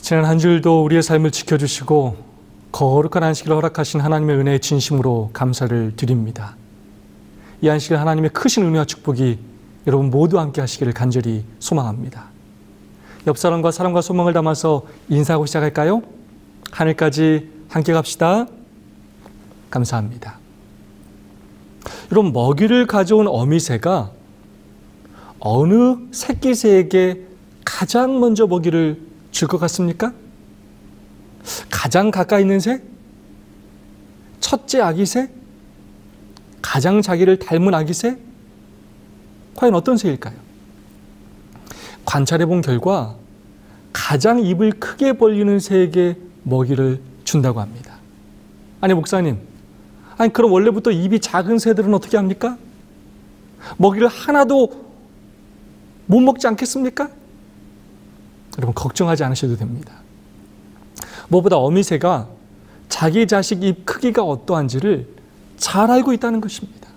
지난 한 주일도 우리의 삶을 지켜주시고 거룩한 안식을 허락하신 하나님의 은혜에 진심으로 감사를 드립니다. 이 안식을 하나님의 크신 은혜와 축복이 여러분 모두 함께 하시기를 간절히 소망합니다. 옆 사람과 사랑과 소망을 담아서 인사하고 시작할까요? 하늘까지 함께 갑시다. 감사합니다. 여러분, 먹이를 가져온 어미새가 어느 새끼새에게 가장 먼저 먹이를 줄 것 같습니까? 가장 가까이 있는 새? 첫째 아기새? 가장 자기를 닮은 아기새? 과연 어떤 새일까요? 관찰해 본 결과 가장 입을 크게 벌리는 새에게 먹이를 준다고 합니다. 아니, 목사님, 그럼 원래부터 입이 작은 새들은 어떻게 합니까? 먹이를 하나도 못 먹지 않겠습니까? 여러분, 걱정하지 않으셔도 됩니다. 무엇보다 어미새가 자기 자식 입 크기가 어떠한지를 잘 알고 있다는 것입니다.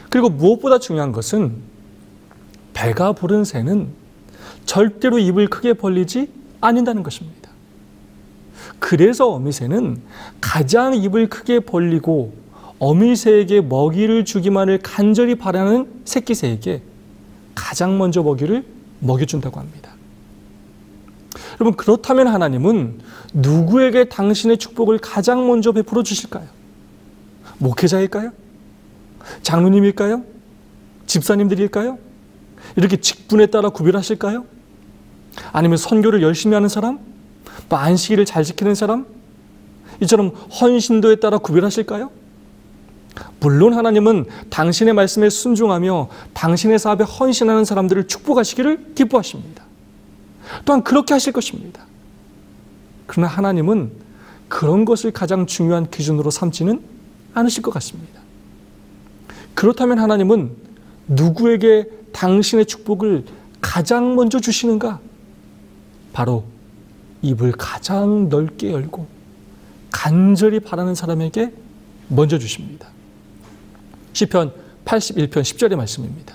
그리고 무엇보다 중요한 것은 배가 부른 새는 절대로 입을 크게 벌리지 않는다는 것입니다. 그래서 어미새는 가장 입을 크게 벌리고 어미새에게 먹이를 주기만을 간절히 바라는 새끼새에게 가장 먼저 먹이를 먹여준다고 합니다. 여러분, 그렇다면 하나님은 누구에게 당신의 축복을 가장 먼저 베풀어 주실까요? 목회자일까요? 장로님일까요? 집사님들일까요? 이렇게 직분에 따라 구별하실까요? 아니면 선교를 열심히 하는 사람? 안식일을 잘 지키는 사람? 이처럼 헌신도에 따라 구별하실까요? 물론 하나님은 당신의 말씀에 순종하며 당신의 사업에 헌신하는 사람들을 축복하시기를 기뻐하십니다. 또한 그렇게 하실 것입니다. 그러나 하나님은 그런 것을 가장 중요한 기준으로 삼지는 않으실 것 같습니다. 그렇다면 하나님은 누구에게 당신의 축복을 가장 먼저 주시는가? 바로 입을 가장 넓게 열고 간절히 바라는 사람에게 먼저 주십니다. 시편 81편 10절의 말씀입니다.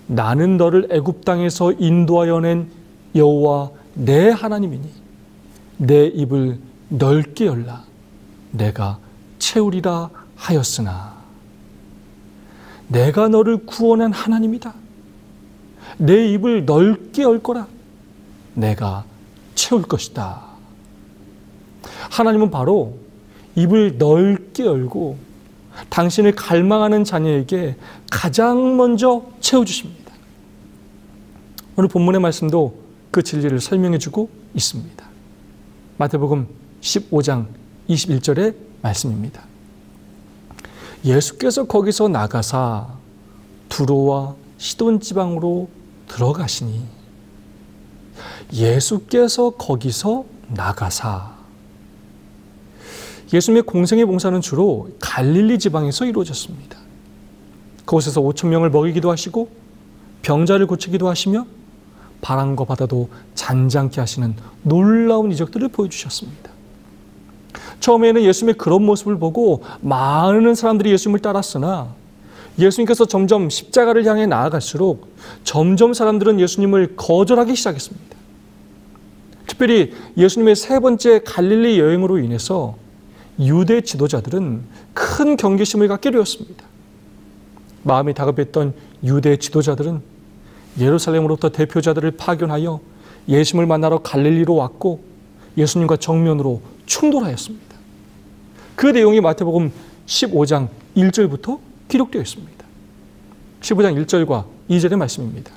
나는 너를 애굽 땅에서 인도하여 낸 여호와 내 하나님이니 내 입을 넓게 열라 내가 채우리라 하였으나. 내가 너를 구원한 하나님이다. 내 입을 넓게 열 거라 내가 채울 것이다. 하나님은 바로 입을 넓게 열고 당신을 갈망하는 자녀에게 가장 먼저 채워주십니다. 오늘 본문의 말씀도 그 진리를 설명해 주고 있습니다. 마태복음 15장 21절의 말씀입니다. 예수께서 거기서 나가사 두로와 시돈 지방으로 들어가시니. 예수께서 거기서 나가사. 예수님의 공생의 봉사는 주로 갈릴리 지방에서 이루어졌습니다. 그곳에서 5,000명을 먹이기도 하시고 병자를 고치기도 하시며 바람과 바다도 잔잔케 하시는 놀라운 이적들을 보여주셨습니다. 처음에는 예수님의 그런 모습을 보고 많은 사람들이 예수님을 따랐으나 예수님께서 점점 십자가를 향해 나아갈수록 점점 사람들은 예수님을 거절하기 시작했습니다. 특별히 예수님의 세 번째 갈릴리 여행으로 인해서 유대 지도자들은 큰 경계심을 갖게 되었습니다. 마음이 다급했던 유대 지도자들은 예루살렘으로부터 대표자들을 파견하여 예수님을 만나러 갈릴리로 왔고 예수님과 정면으로 충돌하였습니다. 그 내용이 마태복음 15장 1절부터 기록되어 있습니다. 15장 1절과 2절의 말씀입니다.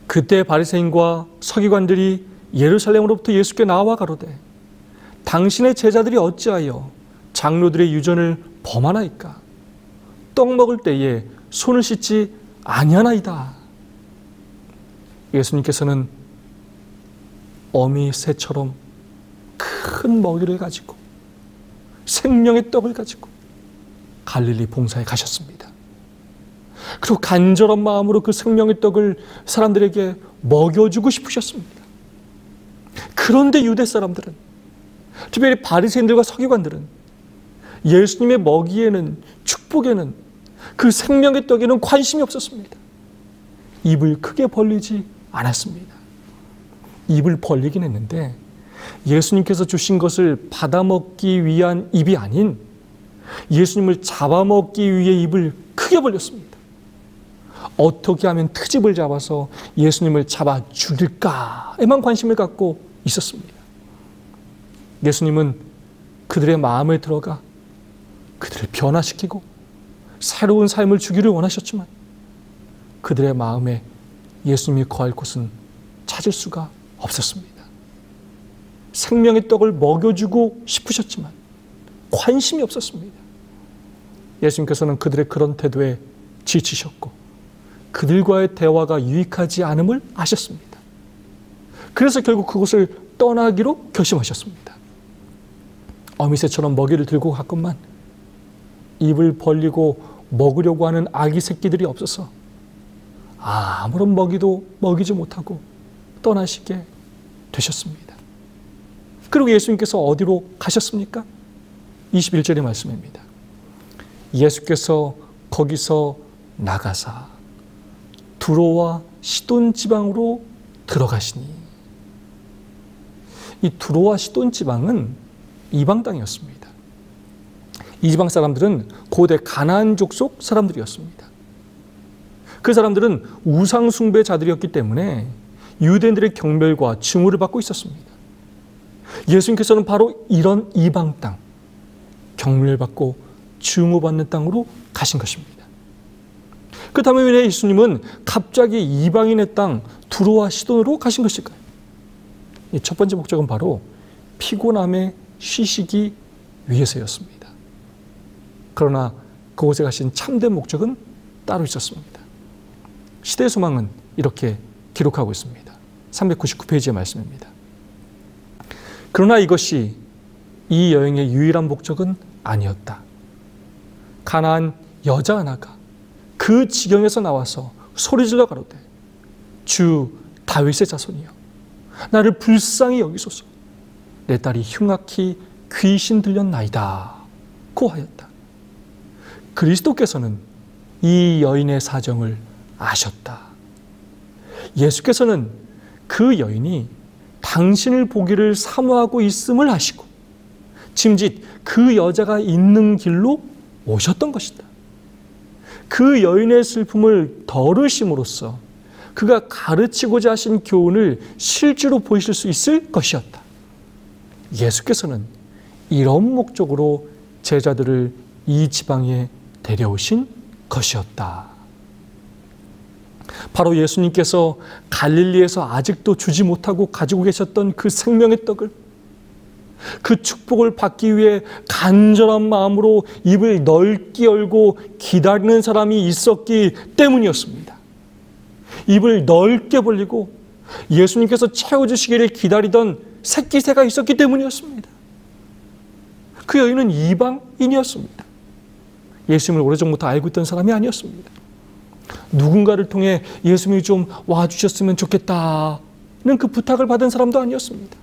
그때 바리새인과 서기관들이 예루살렘으로부터 예수께 나와 가로되 당신의 제자들이 어찌하여 장로들의 유전을 범하나이까? 떡 먹을 때에 손을 씻지 아니하나이다. 예수님께서는 어미 새처럼 큰 먹이를 가지고 생명의 떡을 가지고 갈릴리 봉사에 가셨습니다. 그리고 간절한 마음으로 그 생명의 떡을 사람들에게 먹여주고 싶으셨습니다. 그런데 유대 사람들은, 특별히 바리새인들과 서기관들은 예수님의 먹이에는, 축복에는, 그 생명의 떡에는 관심이 없었습니다. 입을 크게 벌리지 않았습니다. 입을 벌리긴 했는데 예수님께서 주신 것을 받아먹기 위한 입이 아닌 예수님을 잡아먹기 위해 입을 크게 벌렸습니다. 어떻게 하면 트집을 잡아서 예수님을 잡아 죽일까에만 관심을 갖고 있었습니다. 예수님은 그들의 마음에 들어가 그들을 변화시키고 새로운 삶을 주기를 원하셨지만 그들의 마음에 예수님이 거할 곳은 찾을 수가 없었습니다. 생명의 떡을 먹여주고 싶으셨지만 관심이 없었습니다. 예수님께서는 그들의 그런 태도에 지치셨고 그들과의 대화가 유익하지 않음을 아셨습니다. 그래서 결국 그곳을 떠나기로 결심하셨습니다. 어미새처럼 먹이를 들고 갔건만 입을 벌리고 먹으려고 하는 아기 새끼들이 없어서 아무런 먹이도 먹이지 못하고 떠나시게 되셨습니다. 그리고 예수님께서 어디로 가셨습니까? 21절의 말씀입니다. 예수께서 거기서 나가사 두로와 시돈 지방으로 들어가시니, 이 두로와 시돈 지방은 이방 땅이었습니다. 이 지방 사람들은 고대 가나안 족속 사람들이었습니다. 그 사람들은 우상 숭배자들이었기 때문에 유대인들의 경멸과 증오를 받고 있었습니다. 예수님께서는 바로 이런 이방 땅, 경멸받고 증오받는 땅으로 가신 것입니다. 그렇다면 왜 예수님은 갑자기 이방인의 땅 두로와 시돈으로 가신 것일까요? 첫 번째 목적은 바로 피곤함에 쉬시기 위해서였습니다. 그러나 그곳에 가신 참된 목적은 따로 있었습니다. 시대의 소망은 이렇게 기록하고 있습니다. 399페이지의 말씀입니다. 그러나 이것이 이 여행의 유일한 목적은 아니었다. 가나안 여자 하나가 그 지경에서 나와서 소리질러 가로되 주 다윗의 자손이여 나를 불쌍히 여기소서 내 딸이 흉악히 귀신 들렸나이다 고 하였다. 그리스도께서는 이 여인의 사정을 아셨다. 예수께서는 그 여인이 당신을 보기를 사모하고 있음을 아시고 짐짓 그 여자가 있는 길로 오셨던 것이다. 그 여인의 슬픔을 덜으심으로써 그가 가르치고자 하신 교훈을 실제로 보이실 수 있을 것이었다. 예수께서는 이런 목적으로 제자들을 이 지방에 데려오신 것이었다. 바로 예수님께서 갈릴리에서 아직도 주지 못하고 가지고 계셨던 그 생명의 떡을, 그 축복을 받기 위해 간절한 마음으로 입을 넓게 열고 기다리는 사람이 있었기 때문이었습니다. 입을 넓게 벌리고 예수님께서 채워주시기를 기다리던 새끼새가 있었기 때문이었습니다. 그 여인은 이방인이었습니다. 예수님을 오래전부터 알고 있던 사람이 아니었습니다. 누군가를 통해 예수님이 좀 와주셨으면 좋겠다는 그 부탁을 받은 사람도 아니었습니다.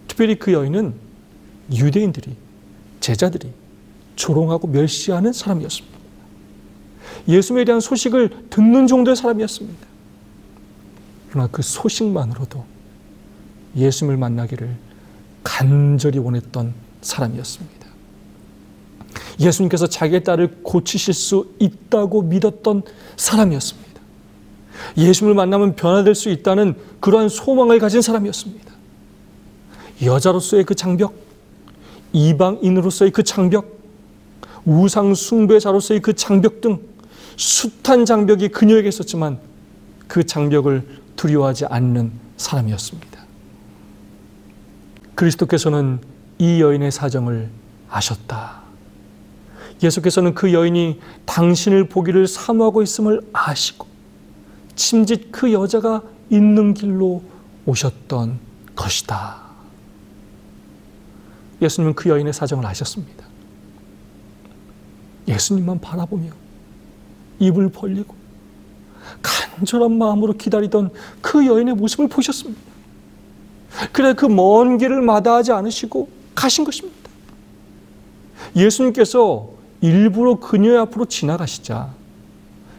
특별히 그 여인은 유대인들이, 제자들이 조롱하고 멸시하는 사람이었습니다. 예수님에 대한 소식을 듣는 정도의 사람이었습니다. 그러나 그 소식만으로도 예수님을 만나기를 간절히 원했던 사람이었습니다. 예수님께서 자기의 딸을 고치실 수 있다고 믿었던 사람이었습니다. 예수님을 만나면 변화될 수 있다는 그러한 소망을 가진 사람이었습니다. 여자로서의 그 장벽, 이방인으로서의 그 장벽, 우상 숭배자로서의 그 장벽 등 숱한 장벽이 그녀에게 있었지만 그 장벽을 두려워하지 않는 사람이었습니다. 그리스도께서는 이 여인의 사정을 아셨다. 예수께서는 그 여인이 당신을 보기를 사모하고 있음을 아시고 침짓 그 여자가 있는 길로 오셨던 것이다. 예수님은 그 여인의 사정을 아셨습니다. 예수님만 바라보며 입을 벌리고 간절한 마음으로 기다리던 그 여인의 모습을 보셨습니다. 그래 그 먼 길을 마다하지 않으시고 가신 것입니다. 예수님께서 일부러 그녀의 앞으로 지나가시자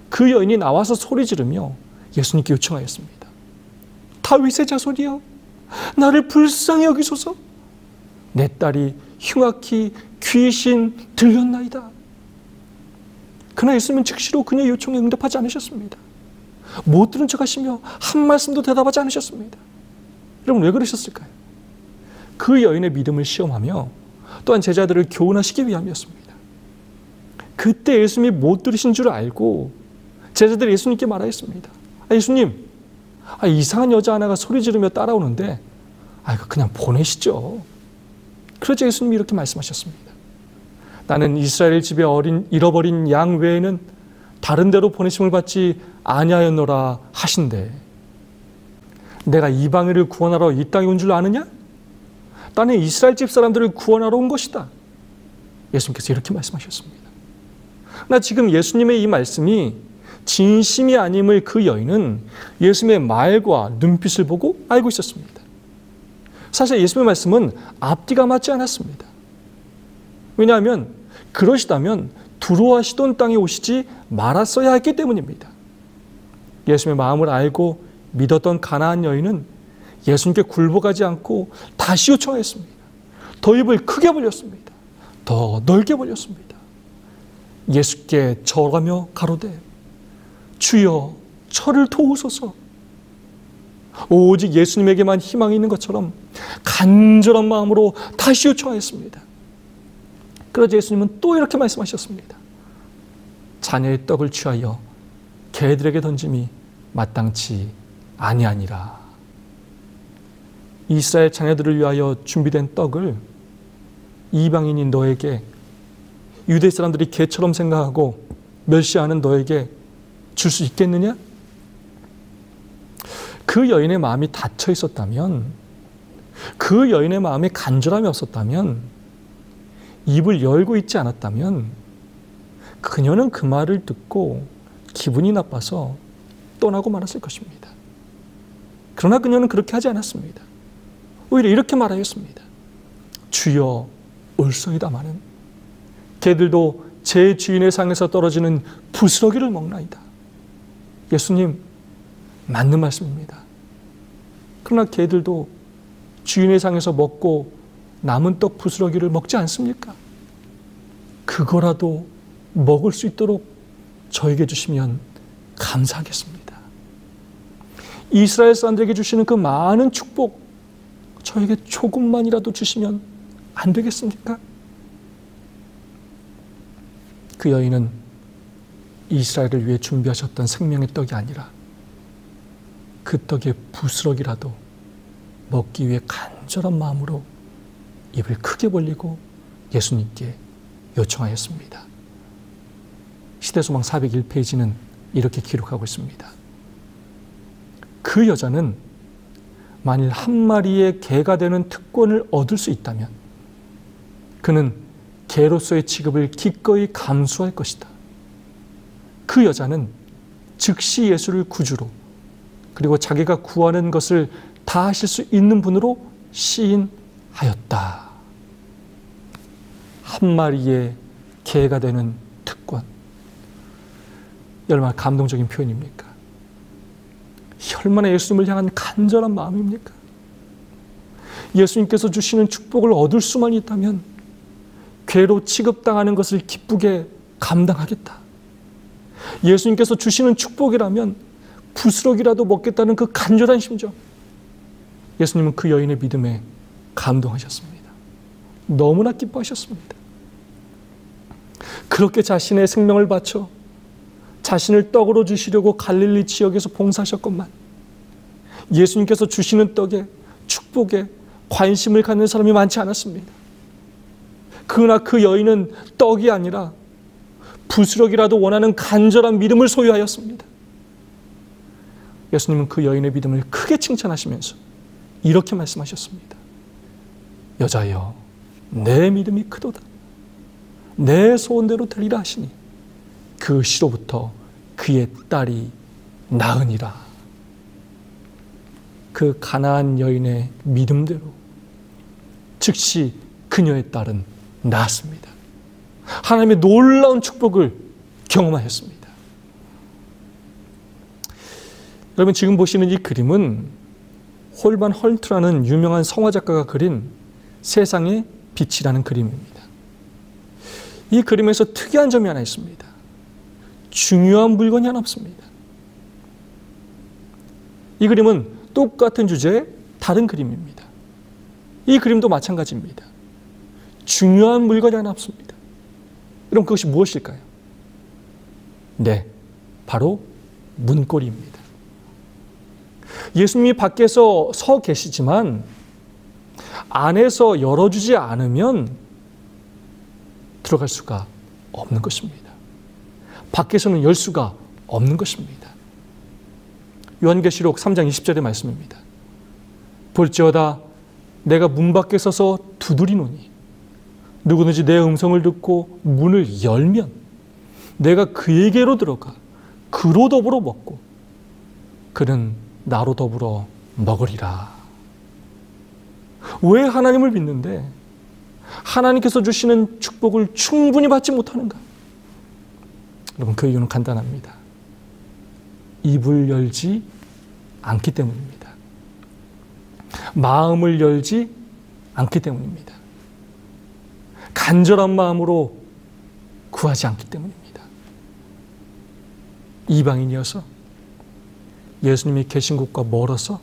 그 여인이 나와서 소리 지르며 예수님께 요청하였습니다. 다윗의 자손이여, 나를 불쌍히 여기소서. 내 딸이 흉악히 귀신 들렸나이다. 그러나 예수님은 즉시로 그녀의 요청에 응답하지 않으셨습니다. 못 들은 척하시며 한 말씀도 대답하지 않으셨습니다. 여러분, 왜 그러셨을까요? 그 여인의 믿음을 시험하며 또한 제자들을 교훈하시기 위함이었습니다. 그때 예수님이 못 들으신 줄 알고 제자들이 예수님께 말하였습니다. 예수님, 이상한 여자 하나가 소리 지르며 따라오는데 그냥 보내시죠. 그러자 예수님이 이렇게 말씀하셨습니다. 나는 이스라엘 집에 잃어버린 양 외에는 다른 데로 보내심을 받지 아니하였노라 하신대. 내가 이방인을 구원하러 이 땅에 온 줄 아느냐? 나는 이스라엘 집 사람들을 구원하러 온 것이다. 예수님께서 이렇게 말씀하셨습니다. 나 지금 예수님의 이 말씀이 진심이 아님을 그 여인은 예수님의 말과 눈빛을 보고 알고 있었습니다. 사실 예수님의 말씀은 앞뒤가 맞지 않았습니다. 왜냐하면 그러시다면 두로와 시돈 땅에 오시지 말았어야 했기 때문입니다. 예수님의 마음을 알고 믿었던 가나안 여인은 예수님께 굴복하지 않고 다시 요청했습니다. 더 입을 크게 벌렸습니다. 더 넓게 벌렸습니다. 예수께 절하며 가로되 주여 저를 도우소서. 오직 예수님에게만 희망이 있는 것처럼 간절한 마음으로 다시 요청하였습니다. 그러자 예수님은 또 이렇게 말씀하셨습니다. 자녀의 떡을 취하여 개들에게 던짐이 마땅치 아니하니라. 이스라엘 자녀들을 위하여 준비된 떡을 이방인인 너에게, 유대 사람들이 개처럼 생각하고 멸시하는 너에게 줄 수 있겠느냐? 그 여인의 마음이 닫혀 있었다면, 그 여인의 마음에 간절함이 없었다면, 입을 열고 있지 않았다면 그녀는 그 말을 듣고 기분이 나빠서 떠나고 말았을 것입니다. 그러나 그녀는 그렇게 하지 않았습니다. 오히려 이렇게 말하였습니다. 주여 올소이다마는 개들도 제 주인의 상에서 떨어지는 부스러기를 먹나이다. 예수님, 맞는 말씀입니다. 그러나 개들도 주인의 상에서 먹고 남은 떡 부스러기를 먹지 않습니까? 그거라도 먹을 수 있도록 저에게 주시면 감사하겠습니다. 이스라엘 사람들에게 주시는 그 많은 축복, 저에게 조금만이라도 주시면 안 되겠습니까? 그 여인은 이스라엘을 위해 준비하셨던 생명의 떡이 아니라 그 떡의 부스러기라도 먹기 위해 간절한 마음으로 입을 크게 벌리고 예수님께 요청하였습니다. 시대소망 401페이지는 이렇게 기록하고 있습니다. 그 여자는 만일 한 마리의 개가 되는 특권을 얻을 수 있다면 그는 개로서의 취급을 기꺼이 감수할 것이다. 그 여자는 즉시 예수를 구주로, 그리고 자기가 구하는 것을 다 하실 수 있는 분으로 시인하였다. 한 마리의 개가 되는 특권. 얼마나 감동적인 표현입니까? 얼마나 예수님을 향한 간절한 마음입니까? 예수님께서 주시는 축복을 얻을 수만 있다면 괴로 취급당하는 것을 기쁘게 감당하겠다. 예수님께서 주시는 축복이라면 부스러기라도 먹겠다는 그 간절한 심정. 예수님은 그 여인의 믿음에 감동하셨습니다. 너무나 기뻐하셨습니다. 그렇게 자신의 생명을 바쳐 자신을 떡으로 주시려고 갈릴리 지역에서 봉사하셨건만 예수님께서 주시는 떡에, 축복에 관심을 갖는 사람이 많지 않았습니다. 그러나 그 여인은 떡이 아니라 부스러기라도 원하는 간절한 믿음을 소유하였습니다. 예수님은 그 여인의 믿음을 크게 칭찬하시면서 이렇게 말씀하셨습니다. 여자여, 내 믿음이 크도다. 내 소원대로 되리라 하시니 그 시로부터 그의 딸이 나으니라. 그 가나안 여인의 믿음대로 즉시 그녀의 딸은 낳았습니다. 하나님의 놀라운 축복을 경험하였습니다. 여러분, 지금 보시는 이 그림은 홀반 헐트라는 유명한 성화 작가가 그린 세상의 빛이라는 그림입니다. 이 그림에서 특이한 점이 하나 있습니다. 중요한 물건이 하나 없습니다. 이 그림은 똑같은 주제의 다른 그림입니다. 이 그림도 마찬가지입니다. 중요한 물건이 하나 없습니다. 그럼 그것이 무엇일까요? 네, 바로 문고리입니다. 예수님이 밖에서 서 계시지만 안에서 열어주지 않으면 들어갈 수가 없는 것입니다. 밖에서는 열 수가 없는 것입니다. 요한계시록 3장 20절의 말씀입니다. 볼지어다 내가 문 밖에 서서 두드리노니 누구든지 내 음성을 듣고 문을 열면 내가 그에게로 들어가 그로 더불어 먹고 그는 나로 더불어 먹으리라. 왜 하나님을 믿는데 하나님께서 주시는 축복을 충분히 받지 못하는가? 여러분, 그 이유는 간단합니다. 입을 열지 않기 때문입니다. 마음을 열지 않기 때문입니다. 간절한 마음으로 구하지 않기 때문입니다. 이방인이어서 예수님이 계신 곳과 멀어서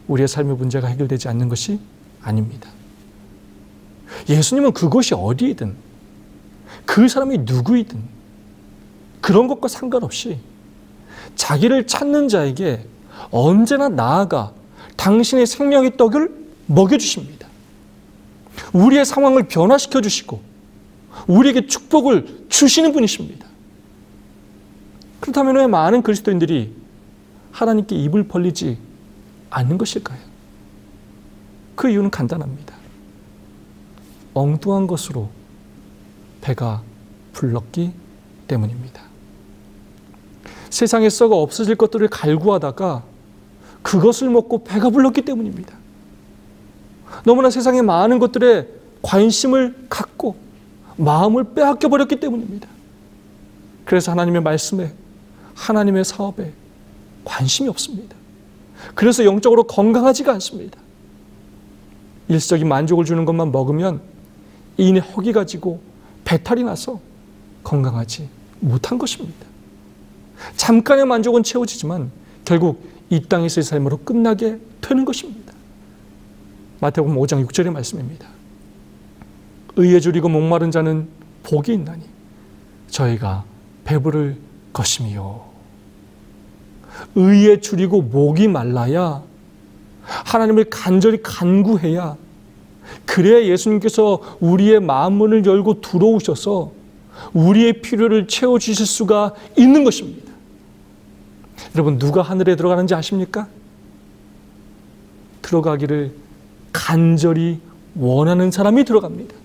우리의 삶의 문제가 해결되지 않는 것이 아닙니다. 예수님은 그곳이 어디이든 그 사람이 누구이든 그런 것과 상관없이 자기를 찾는 자에게 언제나 나아가 당신의 생명의 떡을 먹여주십니다. 우리의 상황을 변화시켜 주시고 우리에게 축복을 주시는 분이십니다. 그렇다면 왜 많은 그리스도인들이 하나님께 입을 벌리지 않는 것일까요? 그 이유는 간단합니다. 엉뚱한 것으로 배가 불렀기 때문입니다. 세상에 썩어 없어질 것들을 갈구하다가 그것을 먹고 배가 불렀기 때문입니다. 너무나 세상의 많은 것들에 관심을 갖고 마음을 빼앗겨 버렸기 때문입니다. 그래서 하나님의 말씀에, 하나님의 사업에 관심이 없습니다. 그래서 영적으로 건강하지가 않습니다. 일시적인 만족을 주는 것만 먹으면 이인의 허기가 지고 배탈이 나서 건강하지 못한 것입니다. 잠깐의 만족은 채워지지만 결국 이 땅에서의 삶으로 끝나게 되는 것입니다. 마태복음 5장 6절의 말씀입니다. 의에 줄이고 목마른 자는 복이 있나니 저희가 배부를 것이며. 의에 줄이고 목이 말라야 하나님을 간절히 간구해야 그래야 예수님께서 우리의 마음문을 열고 들어오셔서 우리의 필요를 채워주실 수가 있는 것입니다. 여러분, 누가 하늘에 들어가는지 아십니까? 들어가기를 간절히 원하는 사람이 들어갑니다.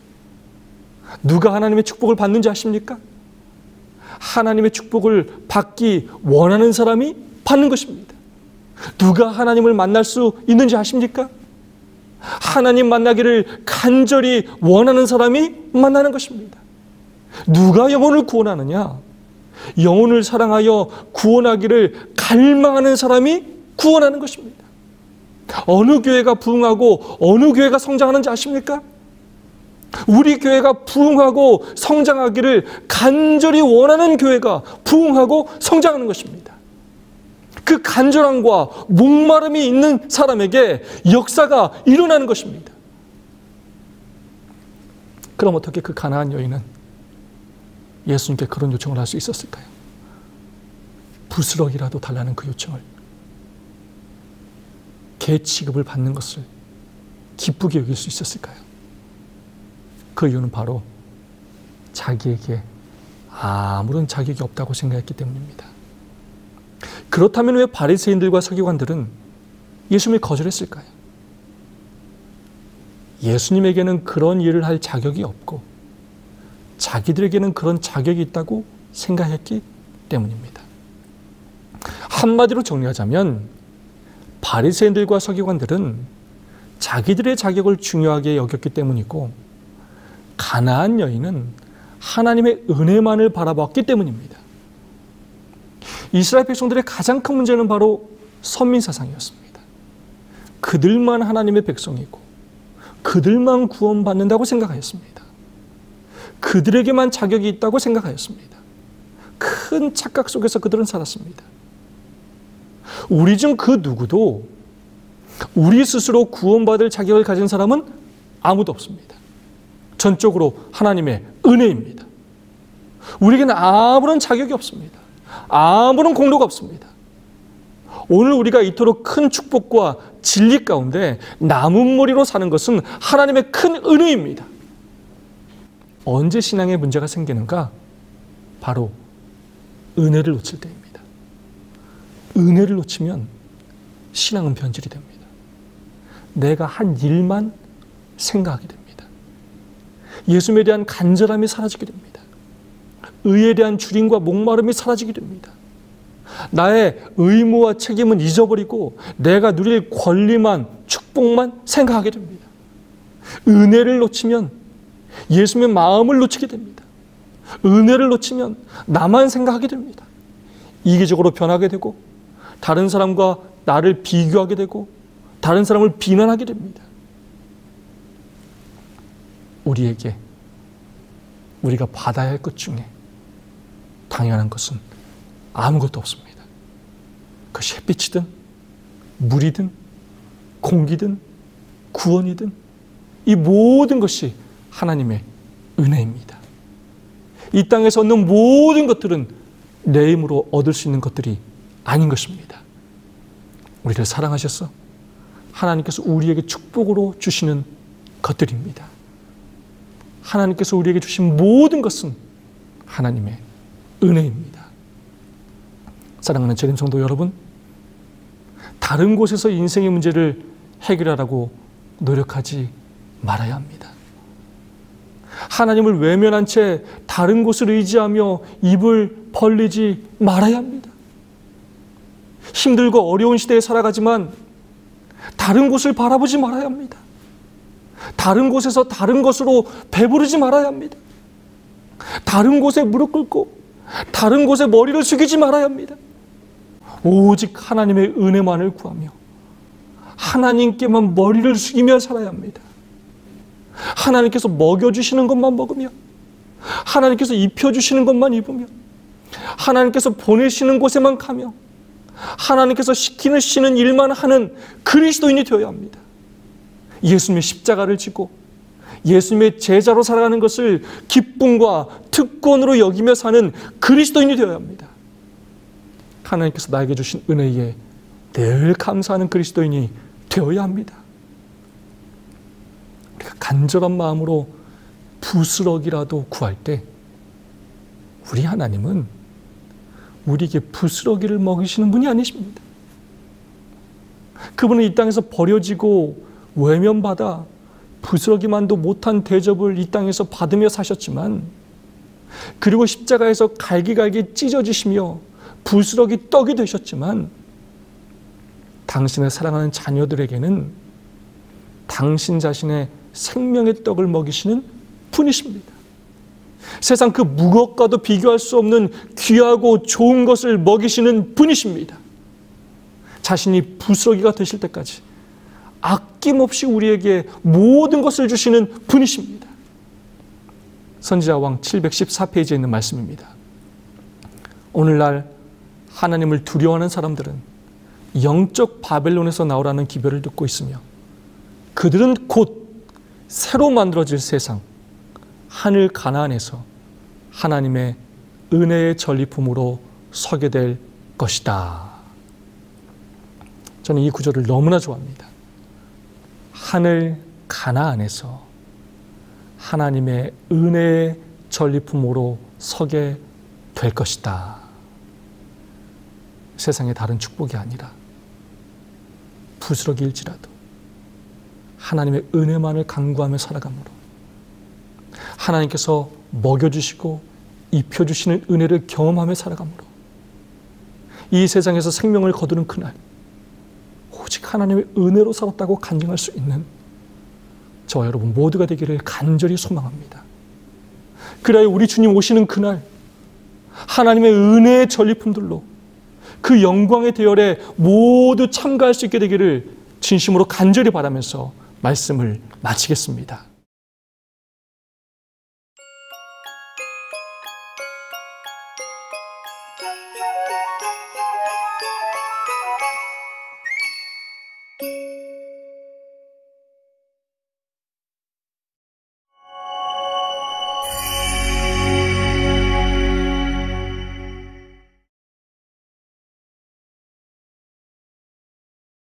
누가 하나님의 축복을 받는지 아십니까? 하나님의 축복을 받기 원하는 사람이 받는 것입니다. 누가 하나님을 만날 수 있는지 아십니까? 하나님 만나기를 간절히 원하는 사람이 만나는 것입니다. 누가 영혼을 구원하느냐? 영혼을 사랑하여 구원하기를 갈망하는 사람이 구원하는 것입니다. 어느 교회가 부흥하고 어느 교회가 성장하는지 아십니까? 우리 교회가 부흥하고 성장하기를 간절히 원하는 교회가 부흥하고 성장하는 것입니다. 그 간절함과 목마름이 있는 사람에게 역사가 일어나는 것입니다. 그럼 어떻게 그 가나안 여인은 예수님께 그런 요청을 할 수 있었을까요? 부스럭이라도 달라는 그 요청을, 개 취급을 받는 것을 기쁘게 여길 수 있었을까요? 그 이유는 바로 자기에게 아무런 자격이 없다고 생각했기 때문입니다. 그렇다면 왜 바리새인들과 서기관들은 예수님을 거절했을까요? 예수님에게는 그런 일을 할 자격이 없고 자기들에게는 그런 자격이 있다고 생각했기 때문입니다. 한마디로 정리하자면 바리새인들과 서기관들은 자기들의 자격을 중요하게 여겼기 때문이고 가나안 여인은 하나님의 은혜만을 바라봤기 때문입니다. 이스라엘 백성들의 가장 큰 문제는 바로 선민사상이었습니다. 그들만 하나님의 백성이고 그들만 구원받는다고 생각하였습니다. 그들에게만 자격이 있다고 생각하였습니다. 큰 착각 속에서 그들은 살았습니다. 우리 중 그 누구도 우리 스스로 구원받을 자격을 가진 사람은 아무도 없습니다. 전적으로 하나님의 은혜입니다. 우리에게는 아무런 자격이 없습니다. 아무런 공로가 없습니다. 오늘 우리가 이토록 큰 축복과 진리 가운데 남은 머리로 사는 것은 하나님의 큰 은혜입니다. 언제 신앙에 문제가 생기는가? 바로 은혜를 놓칠 때입니다. 은혜를 놓치면 신앙은 변질이 됩니다. 내가 한 일만 생각하게 됩니다. 예수님에 대한 간절함이 사라지게 됩니다. 의에 대한 주림과 목마름이 사라지게 됩니다. 나의 의무와 책임은 잊어버리고 내가 누릴 권리만, 축복만 생각하게 됩니다. 은혜를 놓치면 예수님의 마음을 놓치게 됩니다. 은혜를 놓치면 나만 생각하게 됩니다. 이기적으로 변하게 되고 다른 사람과 나를 비교하게 되고 다른 사람을 비난하게 됩니다. 우리에게 우리가 받아야 할 것 중에 당연한 것은 아무것도 없습니다. 그것이 햇빛이든 물이든 공기든 구원이든 이 모든 것이 하나님의 은혜입니다. 이 땅에서 얻는 모든 것들은 내 힘으로 얻을 수 있는 것들이 아닌 것입니다. 우리를 사랑하셔서 하나님께서 우리에게 축복으로 주시는 것들입니다. 하나님께서 우리에게 주신 모든 것은 하나님의 은혜입니다. 사랑하는 재림 성도 여러분, 다른 곳에서 인생의 문제를 해결하라고 노력하지 말아야 합니다. 하나님을 외면한 채 다른 곳을 의지하며 입을 벌리지 말아야 합니다. 힘들고 어려운 시대에 살아가지만 다른 곳을 바라보지 말아야 합니다. 다른 곳에서 다른 것으로 배부르지 말아야 합니다. 다른 곳에 무릎 꿇고 다른 곳에 머리를 숙이지 말아야 합니다. 오직 하나님의 은혜만을 구하며 하나님께만 머리를 숙이며 살아야 합니다. 하나님께서 먹여주시는 것만 먹으며 하나님께서 입혀주시는 것만 입으며 하나님께서 보내시는 곳에만 가며 하나님께서 시키시는 일만 하는 그리스도인이 되어야 합니다. 예수님의 십자가를 지고 예수님의 제자로 살아가는 것을 기쁨과 특권으로 여기며 사는 그리스도인이 되어야 합니다. 하나님께서 나에게 주신 은혜에 늘 감사하는 그리스도인이 되어야 합니다. 우리가 간절한 마음으로 부스러기라도 구할 때 우리 하나님은 우리에게 부스러기를 먹이시는 분이 아니십니다. 그분은 이 땅에서 버려지고 외면받아 부스러기만도 못한 대접을 이 땅에서 받으며 사셨지만 그리고 십자가에서 갈기갈기 찢어지시며 부스러기 떡이 되셨지만 당신의 사랑하는 자녀들에게는 당신 자신의 생명의 떡을 먹이시는 분이십니다. 세상 그 무엇과도 비교할 수 없는 귀하고 좋은 것을 먹이시는 분이십니다. 자신이 부스러기가 되실 때까지 아낌없이 우리에게 모든 것을 주시는 분이십니다. 선지자왕 714페이지에 있는 말씀입니다. 오늘날 하나님을 두려워하는 사람들은 영적 바벨론에서 나오라는 기별을 듣고 있으며 그들은 곧 새로 만들어질 세상 하늘 가나안에서 하나님의 은혜의 전리품으로 서게 될 것이다. 저는 이 구절을 너무나 좋아합니다. 하늘 가나안에서 하나님의 은혜의 전리품으로 서게 될 것이다. 세상의 다른 축복이 아니라 부스러기일지라도 하나님의 은혜만을 간구하며 살아가므로 하나님께서 먹여주시고 입혀주시는 은혜를 경험하며 살아가므로 이 세상에서 생명을 거두는 그날 오직 하나님의 은혜로 살았다고 간증할 수 있는 저와 여러분 모두가 되기를 간절히 소망합니다. 그래야 우리 주님 오시는 그날 하나님의 은혜의 전리품들로 그 영광의 대열에 모두 참가할 수 있게 되기를 진심으로 간절히 바라면서 말씀을 마치겠습니다.